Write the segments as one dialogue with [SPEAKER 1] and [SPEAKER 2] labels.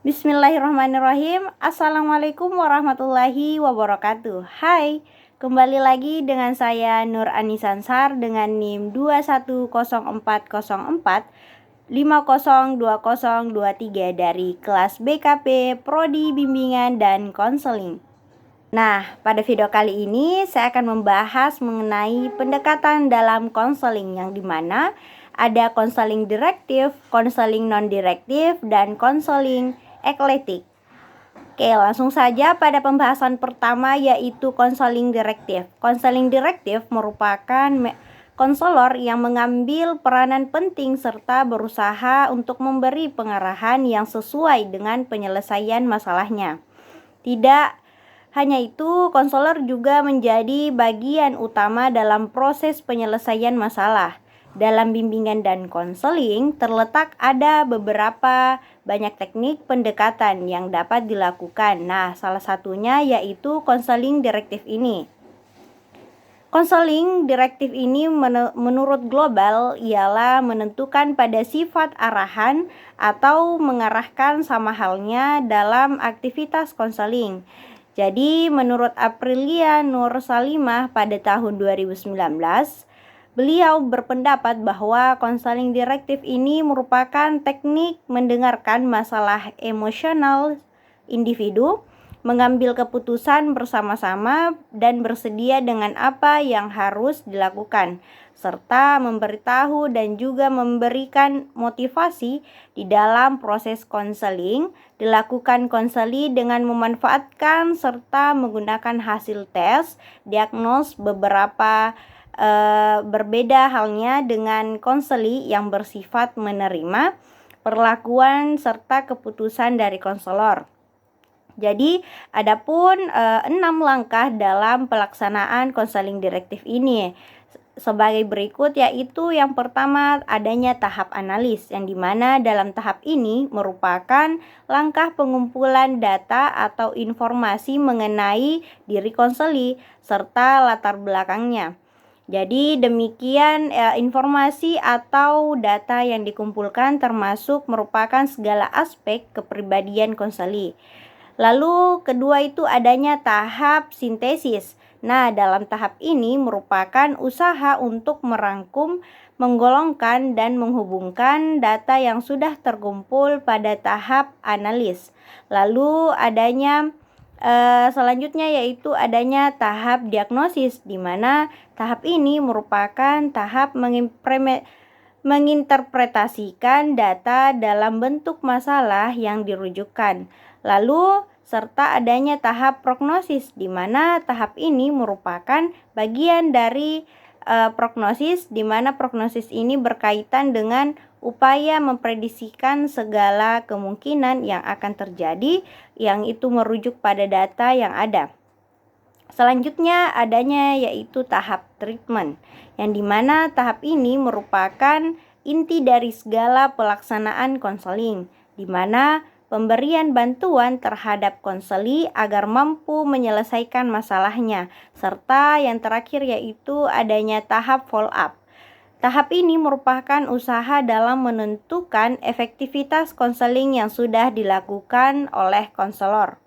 [SPEAKER 1] Bismillahirrahmanirrahim. Assalamualaikum warahmatullahi wabarakatuh. Hai, kembali lagi dengan saya Nur Anisansar dengan NIM 21044502023 dari kelas BKP Prodi Bimbingan dan Konseling. Nah, pada video kali ini saya akan membahas mengenai pendekatan dalam konseling yang dimana ada konseling direktif, konseling non-direktif, dan konseling ekletik. Oke, langsung saja pada pembahasan pertama yaitu konseling direktif. Konseling direktif merupakan konselor yang mengambil peranan penting serta berusaha untuk memberi pengarahan yang sesuai dengan penyelesaian masalahnya. Tidak hanya itu, konselor juga menjadi bagian utama dalam proses penyelesaian masalah. Dalam bimbingan dan konseling terletak ada beberapa banyak teknik pendekatan yang dapat dilakukan. Nah, salah satunya yaitu konseling direktif ini. Konseling direktif ini menurut global ialah menentukan pada sifat arahan atau mengarahkan sama halnya dalam aktivitas konseling. Jadi menurut Aprilia Nur Salimah pada tahun 2019, beliau berpendapat bahwa konseling direktif ini merupakan teknik mendengarkan masalah emosional individu, mengambil keputusan bersama-sama dan bersedia dengan apa yang harus dilakukan, serta memberitahu dan juga memberikan motivasi di dalam proses konseling. Dilakukan konseling dengan memanfaatkan serta menggunakan hasil tes, diagnos beberapa berbeda halnya dengan konseling yang bersifat menerima perlakuan serta keputusan dari konselor. Jadi, adapun 6 langkah dalam pelaksanaan konseling direktif ini sebagai berikut, yaitu yang pertama adanya tahap analis, yang dimana dalam tahap ini merupakan langkah pengumpulan data atau informasi mengenai diri konseli serta latar belakangnya. Jadi demikian informasi atau data yang dikumpulkan termasuk merupakan segala aspek kepribadian konseli. Lalu kedua itu adanya tahap sintesis. Nah, dalam tahap ini merupakan usaha untuk merangkum, menggolongkan, dan menghubungkan data yang sudah terkumpul pada tahap analis. Lalu adanya selanjutnya yaitu adanya tahap diagnosis, di mana tahap ini merupakan tahap menginterpretasikan data dalam bentuk masalah yang dirujukan. Lalu serta adanya tahap prognosis, di mana tahap ini merupakan bagian dari prognosis, di mana prognosis ini berkaitan dengan upaya memprediksikan segala kemungkinan yang akan terjadi, yang itu merujuk pada data yang ada. Selanjutnya adanya yaitu tahap treatment, yang dimana tahap ini merupakan inti dari segala pelaksanaan konseling, di mana pemberian bantuan terhadap konseli agar mampu menyelesaikan masalahnya, serta yang terakhir yaitu adanya tahap follow up. Tahap ini merupakan usaha dalam menentukan efektivitas konseling yang sudah dilakukan oleh konselor.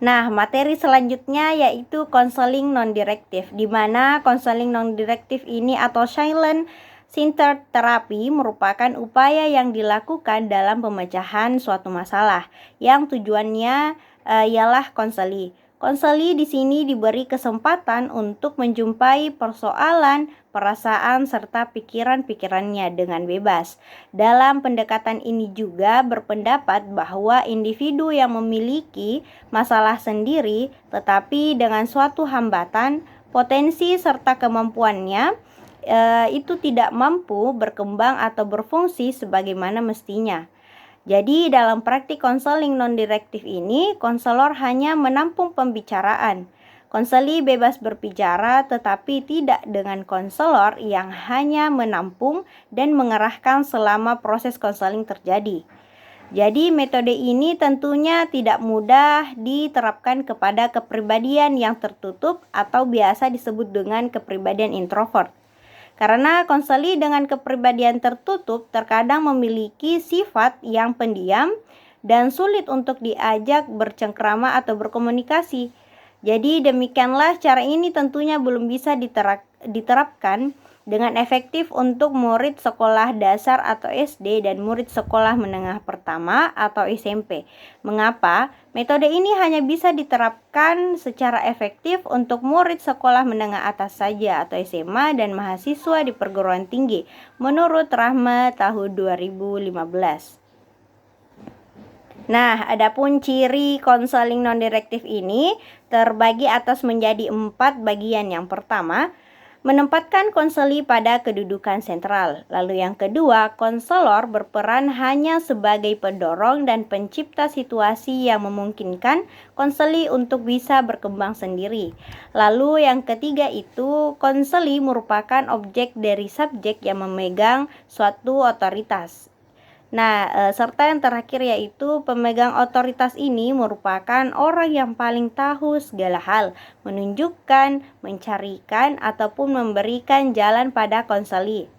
[SPEAKER 1] Nah, materi selanjutnya yaitu konseling non-direktif, di mana konseling non-direktif ini atau silent centered therapy merupakan upaya yang dilakukan dalam pemecahan suatu masalah yang tujuannya ialah konseli. Konseli di sini diberi kesempatan untuk menjumpai persoalan, perasaan, serta pikiran-pikirannya dengan bebas. Dalam pendekatan ini juga berpendapat bahwa individu yang memiliki masalah sendiri, tetapi dengan suatu hambatan, potensi, serta kemampuannya itu tidak mampu berkembang atau berfungsi sebagaimana mestinya. Jadi dalam praktik konseling non-direktif ini, konselor hanya menampung pembicaraan. Konseli bebas berbicara, tetapi tidak dengan konselor yang hanya menampung dan mengarahkan selama proses konseling terjadi. Jadi metode ini tentunya tidak mudah diterapkan kepada kepribadian yang tertutup atau biasa disebut dengan kepribadian introvert. Karena konseli dengan kepribadian tertutup terkadang memiliki sifat yang pendiam dan sulit untuk diajak bercengkrama atau berkomunikasi. Jadi demikianlah cara ini tentunya belum bisa diterapkan dengan efektif untuk murid sekolah dasar atau SD dan murid sekolah menengah pertama atau SMP. Mengapa? Metode ini hanya bisa diterapkan secara efektif untuk murid sekolah menengah atas saja atau SMA dan mahasiswa di perguruan tinggi, menurut Rahma tahun 2015. Nah, adapun ciri konseling non-direktif ini terbagi atas menjadi 4 bagian. Yang pertama, menempatkan konseli pada kedudukan sentral. Lalu yang kedua, konselor berperan hanya sebagai pendorong dan pencipta situasi yang memungkinkan konseli untuk bisa berkembang sendiri. Lalu yang ketiga itu, konseli merupakan objek dari subjek yang memegang suatu otoritas. Nah, serta yang terakhir yaitu pemegang otoritas ini merupakan orang yang paling tahu segala hal, menunjukkan, mencarikan, ataupun memberikan jalan pada konseli.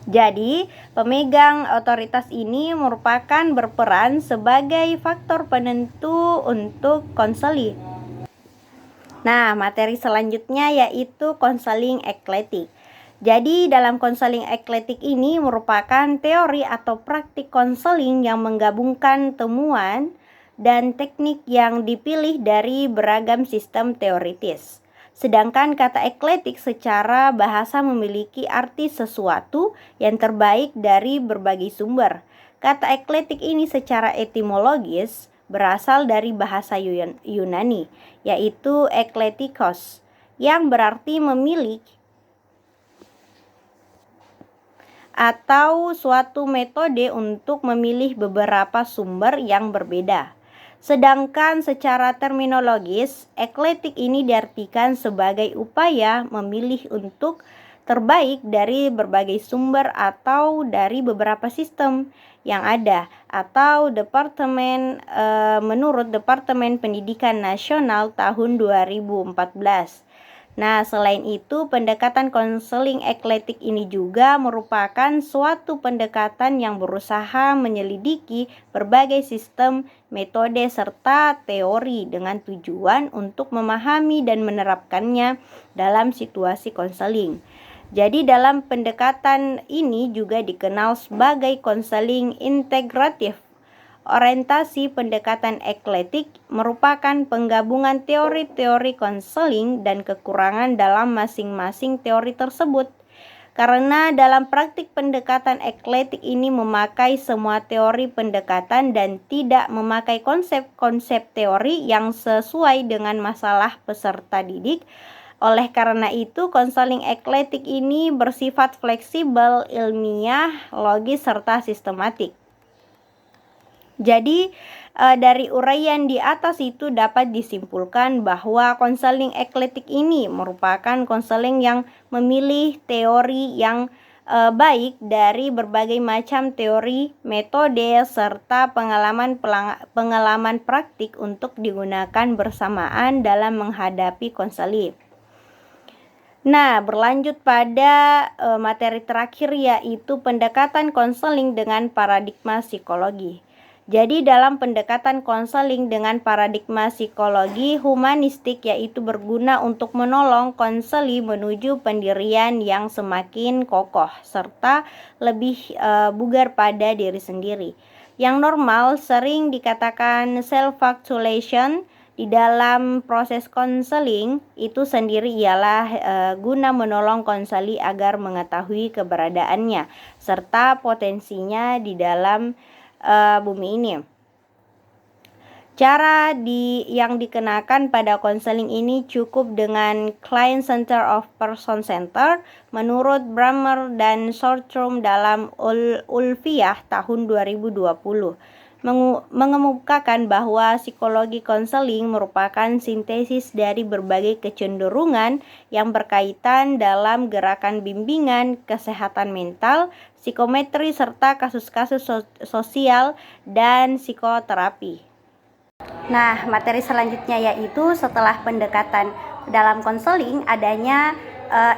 [SPEAKER 1] Jadi, pemegang otoritas ini merupakan berperan sebagai faktor penentu untuk konseli. Nah, materi selanjutnya yaitu konseling eklektik. Jadi dalam konseling eklektik ini merupakan teori atau praktik konseling yang menggabungkan temuan dan teknik yang dipilih dari beragam sistem teoritis. Sedangkan kata eklektik secara bahasa memiliki arti sesuatu yang terbaik dari berbagai sumber. Kata eklektik ini secara etimologis berasal dari bahasa Yunani, yaitu eklektikos, yang berarti memilih atau suatu metode untuk memilih beberapa sumber yang berbeda. Sedangkan secara terminologis, eklektik ini diartikan sebagai upaya memilih untuk terbaik dari berbagai sumber atau dari beberapa sistem yang ada, atau menurut Departemen Pendidikan Nasional tahun 2014. Nah, selain itu, pendekatan konseling eklektik ini juga merupakan suatu pendekatan yang berusaha menyelidiki berbagai sistem, metode, serta teori dengan tujuan untuk memahami dan menerapkannya dalam situasi konseling. Jadi dalam pendekatan ini juga dikenal sebagai konseling integratif. Orientasi pendekatan eklektik merupakan penggabungan teori-teori konseling dan kekurangan dalam masing-masing teori tersebut. Karena dalam praktik pendekatan eklektik ini memakai semua teori pendekatan dan tidak memakai konsep-konsep teori yang sesuai dengan masalah peserta didik. Oleh karena itu, konseling eklektik ini bersifat fleksibel, ilmiah, logis, serta sistematik. Jadi dari uraian di atas itu dapat disimpulkan bahwa konseling eklektik ini merupakan konseling yang memilih teori yang baik dari berbagai macam teori, metode, serta pengalaman praktik untuk digunakan bersamaan dalam menghadapi konseling. Nah, berlanjut pada materi terakhir yaitu pendekatan konseling dengan paradigma psikologi. Jadi dalam pendekatan konseling dengan paradigma psikologi humanistik yaitu berguna untuk menolong konseli menuju pendirian yang semakin kokoh serta lebih bugar pada diri sendiri. Yang normal sering dikatakan self-flagellation di dalam proses konseling itu sendiri ialah guna menolong konseli agar mengetahui keberadaannya serta potensinya di dalam bumi ini. Cara yang dikenakan pada konseling ini cukup dengan client center of person center menurut Brammer dan Shortrum dalam Ulfiyah tahun 2020. Mengemukakan bahwa psikologi konseling merupakan sintesis dari berbagai kecenderungan yang berkaitan dalam gerakan bimbingan, kesehatan mental, psikometri, serta kasus-kasus sosial dan psikoterapi. Nah, materi selanjutnya yaitu setelah pendekatan dalam konseling adanya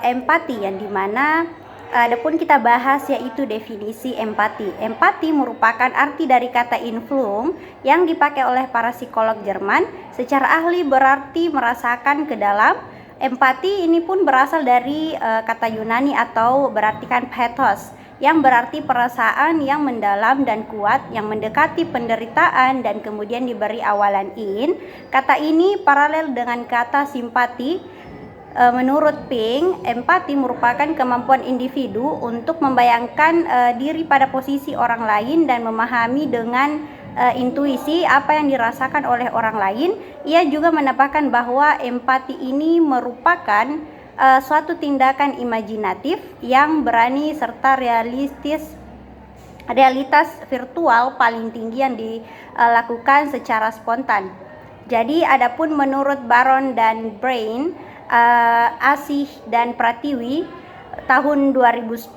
[SPEAKER 1] empati, yang dimana adapun kita bahas yaitu definisi empati. Empati merupakan arti dari kata influng yang dipakai oleh para psikolog Jerman. Secara ahli berarti merasakan ke dalam. Empati ini pun berasal dari kata Yunani atau berartikan pathos, yang berarti perasaan yang mendalam dan kuat yang mendekati penderitaan dan kemudian diberi awalan in. Kata ini paralel dengan kata simpati. Menurut Pink, empati merupakan kemampuan individu untuk membayangkan diri pada posisi orang lain dan memahami dengan intuisi apa yang dirasakan oleh orang lain. Ia juga menambahkan bahwa empati ini merupakan suatu tindakan imajinatif yang berani serta realitas virtual paling tinggi yang dilakukan secara spontan. Jadi adapun menurut Baron dan Brain, Asih dan Pratiwi tahun 2010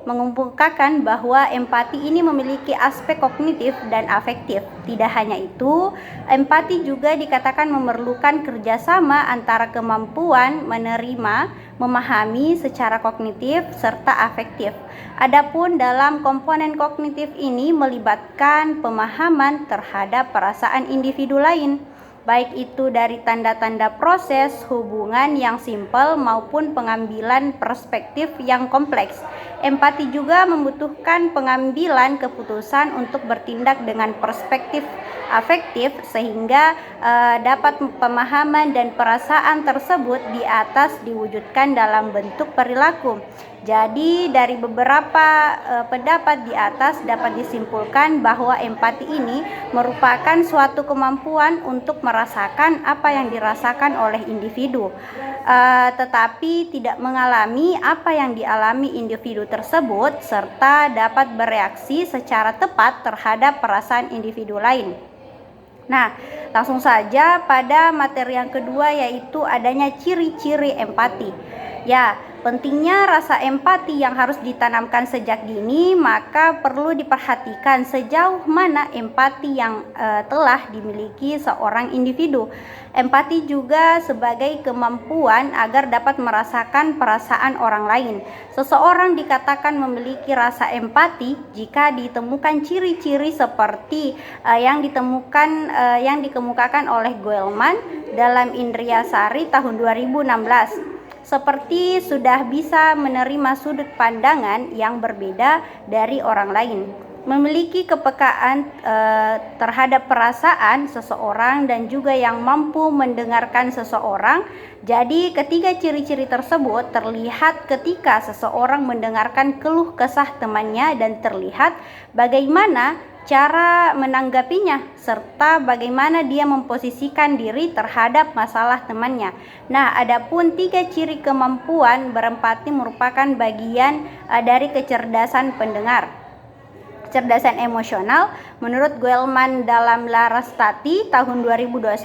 [SPEAKER 1] mengemukakan bahwa empati ini memiliki aspek kognitif dan afektif. Tidak hanya itu, empati juga dikatakan memerlukan kerjasama antara kemampuan menerima, memahami secara kognitif serta afektif. Adapun dalam komponen kognitif ini melibatkan pemahaman terhadap perasaan individu lain, baik itu dari tanda-tanda proses hubungan yang simpel maupun pengambilan perspektif yang kompleks. Empati juga membutuhkan pengambilan keputusan untuk bertindak dengan perspektif afektif sehingga dapat pemahaman dan perasaan tersebut di atas diwujudkan dalam bentuk perilaku. Jadi dari beberapa pendapat di atas dapat disimpulkan bahwa empati ini merupakan suatu kemampuan untuk merasakan apa yang dirasakan oleh individu, tetapi tidak mengalami apa yang dialami individu tersebut serta dapat bereaksi secara tepat terhadap perasaan individu lain. Nah, langsung saja pada materi yang kedua, yaitu adanya ciri-ciri empati. Ya, pentingnya rasa empati yang harus ditanamkan sejak dini, maka perlu diperhatikan sejauh mana empati yang telah dimiliki seorang individu. Empati juga sebagai kemampuan agar dapat merasakan perasaan orang lain. Seseorang dikatakan memiliki rasa empati jika ditemukan ciri-ciri seperti yang dikemukakan oleh Goelman dalam Indriyasari tahun 2016. Seperti sudah bisa menerima sudut pandangan yang berbeda dari orang lain, memiliki kepekaan terhadap perasaan seseorang, dan juga yang mampu mendengarkan seseorang. Jadi ketiga ciri-ciri tersebut terlihat ketika seseorang mendengarkan keluh kesah temannya dan terlihat bagaimana cara menanggapinya serta bagaimana dia memposisikan diri terhadap masalah temannya. Nah, adapun tiga ciri kemampuan berempati merupakan bagian dari kecerdasan pendengar. Kecerdasan emosional menurut Goelman dalam Larastati tahun 2021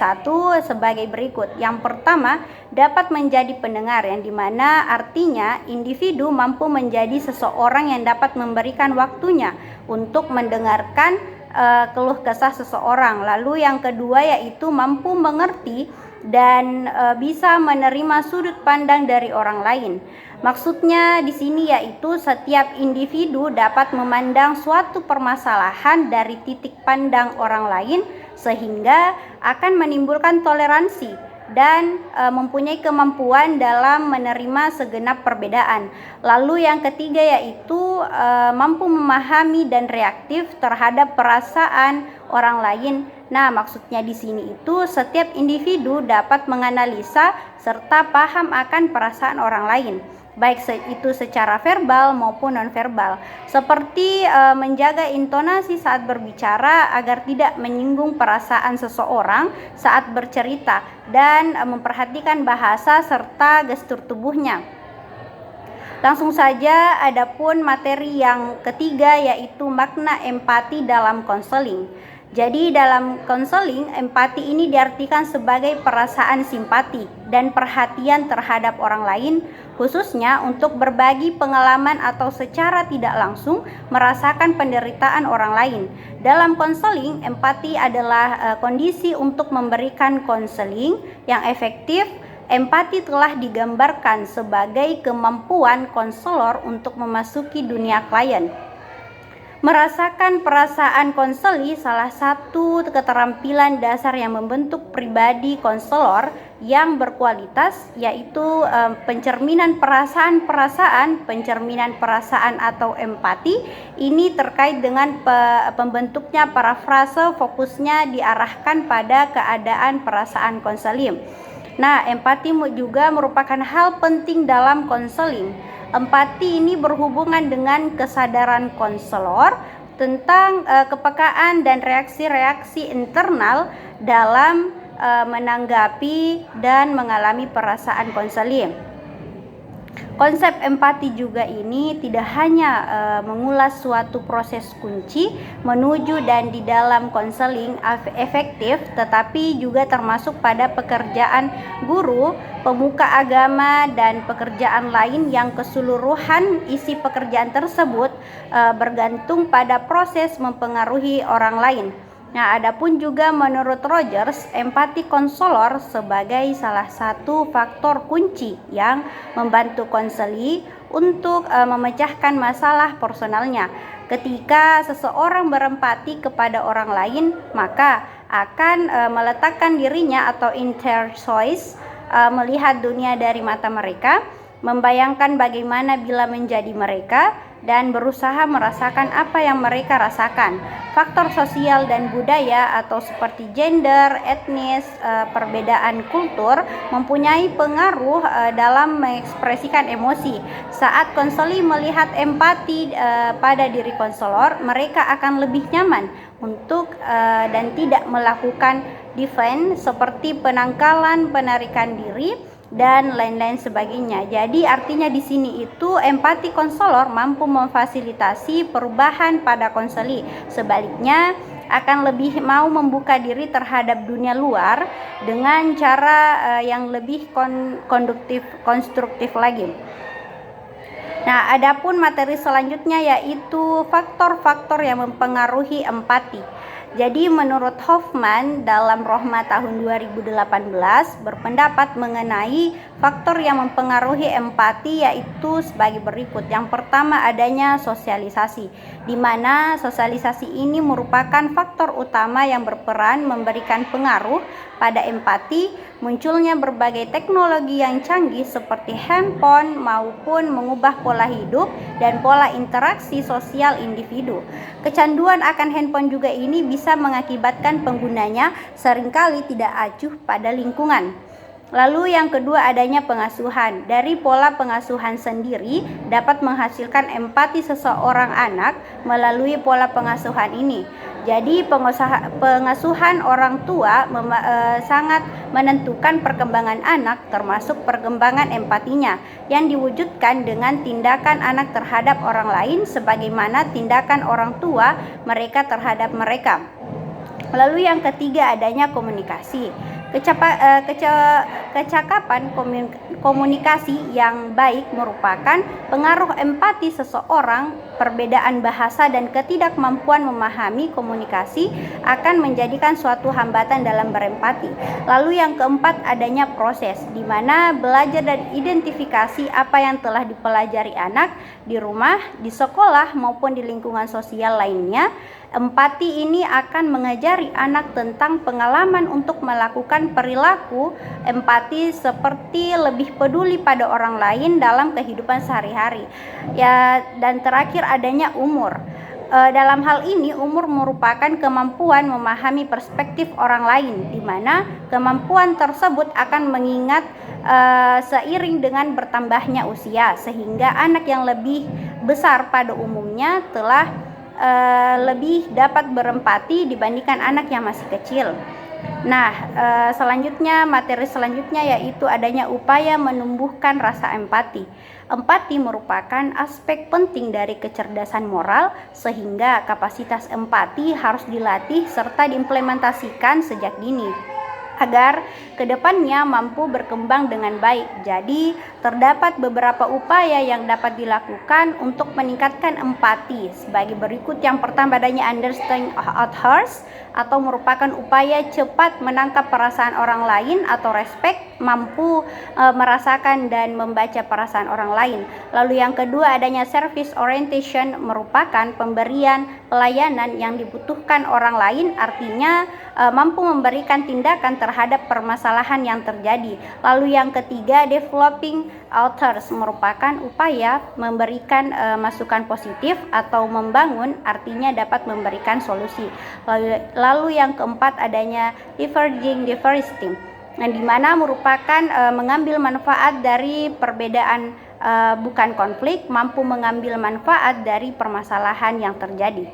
[SPEAKER 1] sebagai berikut. Yang pertama, dapat menjadi pendengar, yang dimana artinya individu mampu menjadi seseorang yang dapat memberikan waktunya untuk mendengarkan keluh kesah seseorang. Lalu yang kedua yaitu mampu mengerti dan bisa menerima sudut pandang dari orang lain. Maksudnya di sini yaitu setiap individu dapat memandang suatu permasalahan dari titik pandang orang lain sehingga akan menimbulkan toleransi dan mempunyai kemampuan dalam menerima segenap perbedaan. Lalu yang ketiga yaitu mampu memahami dan reaktif terhadap perasaan orang lain. Nah, maksudnya di sini itu setiap individu dapat menganalisa serta paham akan perasaan orang lain, baik itu secara verbal maupun nonverbal, seperti menjaga intonasi saat berbicara agar tidak menyinggung perasaan seseorang saat bercerita, dan memperhatikan bahasa serta gestur tubuhnya. Langsung saja, adapun materi yang ketiga yaitu makna empati dalam konseling. Jadi dalam konseling, empati ini diartikan sebagai perasaan simpati dan perhatian terhadap orang lain, khususnya untuk berbagi pengalaman atau secara tidak langsung merasakan penderitaan orang lain. Dalam konseling, empati adalah kondisi untuk memberikan konseling yang efektif Empati telah digambarkan sebagai kemampuan konselor untuk memasuki dunia klien. Merasakan perasaan konseli salah satu keterampilan dasar yang membentuk pribadi konselor yang berkualitas, yaitu pencerminan perasaan atau empati. Ini terkait dengan pembentuknya parafrase, fokusnya diarahkan pada keadaan perasaan konseling. Nah, empati juga merupakan hal penting dalam konseling. Empati ini berhubungan dengan kesadaran konselor tentang kepekaan dan reaksi-reaksi internal dalam menanggapi dan mengalami perasaan konseling. Konsep empati juga ini tidak hanya mengulas suatu proses kunci menuju dan di dalam konseling efektif, tetapi juga termasuk pada pekerjaan guru, pemuka agama, dan pekerjaan lain yang keseluruhan isi pekerjaan tersebut bergantung pada proses mempengaruhi orang lain. Nah, adapun juga menurut Rogers, empati konselor sebagai salah satu faktor kunci yang membantu konseli untuk memecahkan masalah personalnya. Ketika seseorang berempati kepada orang lain, maka akan meletakkan dirinya atau interchoice, melihat dunia dari mata mereka, membayangkan bagaimana bila menjadi mereka, dan berusaha merasakan apa yang mereka rasakan. Faktor sosial dan budaya atau seperti gender, etnis, perbedaan kultur mempunyai pengaruh dalam mengekspresikan emosi. Saat konseli melihat empati pada diri konselor, mereka akan lebih nyaman untuk dan tidak melakukan defense seperti penangkalan, penarikan diri, dan lain-lain sebagainya. Jadi artinya di sini itu empati konselor mampu memfasilitasi perubahan pada konseli. Sebaliknya akan lebih mau membuka diri terhadap dunia luar dengan cara yang lebih konstruktif lagi. Nah, adapun materi selanjutnya yaitu faktor-faktor yang mempengaruhi empati. Jadi menurut Hoffman dalam Rohma tahun 2018 berpendapat mengenai faktor yang mempengaruhi empati yaitu sebagai berikut. Yang pertama adanya sosialisasi, di mana sosialisasi ini merupakan faktor utama yang berperan memberikan pengaruh pada empati. Munculnya berbagai teknologi yang canggih seperti handphone maupun mengubah pola hidup dan pola interaksi sosial individu. Kecanduan akan handphone juga ini bisa mengakibatkan penggunanya seringkali tidak acuh pada lingkungan. Lalu yang kedua adanya pengasuhan. Dari pola pengasuhan sendiri dapat menghasilkan empati seseorang anak melalui pola pengasuhan ini. Jadi pengasuhan orang tua sangat menentukan perkembangan anak, termasuk perkembangan empatinya yang diwujudkan dengan tindakan anak terhadap orang lain sebagaimana tindakan orang tua mereka terhadap mereka. Lalu yang ketiga adanya komunikasi. Kecakapan komunikasi yang baik merupakan pengaruh empati seseorang. Perbedaan bahasa dan ketidakmampuan memahami komunikasi akan menjadikan suatu hambatan dalam berempati. Lalu yang keempat adanya proses, di mana belajar dan identifikasi apa yang telah dipelajari anak di rumah, di sekolah maupun di lingkungan sosial lainnya. Empati ini akan mengajari anak tentang pengalaman untuk melakukan perilaku empati seperti lebih peduli pada orang lain dalam kehidupan sehari-hari. Ya, dan terakhir adanya umur. Dalam hal ini umur merupakan kemampuan memahami perspektif orang lain, di mana kemampuan tersebut akan mengingat seiring dengan bertambahnya usia, sehingga anak yang lebih besar pada umumnya telah lebih dapat berempati dibandingkan anak yang masih kecil. Nah, selanjutnya materi selanjutnya yaitu adanya upaya menumbuhkan rasa empati. Empati merupakan aspek penting dari kecerdasan moral, sehingga kapasitas empati harus dilatih serta diimplementasikan sejak dini agar kedepannya mampu berkembang dengan baik. Jadi terdapat beberapa upaya yang dapat dilakukan untuk meningkatkan empati sebagai berikut. Yang pertama adanya understand others, atau merupakan upaya cepat menangkap perasaan orang lain atau respect mampu merasakan dan membaca perasaan orang lain. Lalu yang kedua, adanya service orientation, merupakan pemberian pelayanan yang dibutuhkan orang lain, artinya mampu memberikan tindakan terhadap permasalahan yang terjadi. Lalu yang ketiga, developing authors, merupakan upaya memberikan masukan positif atau membangun, artinya dapat memberikan solusi. Lalu yang keempat, adanya diverging diversity, yang dimana merupakan mengambil manfaat dari perbedaan, bukan konflik, mampu mengambil manfaat dari permasalahan yang terjadi.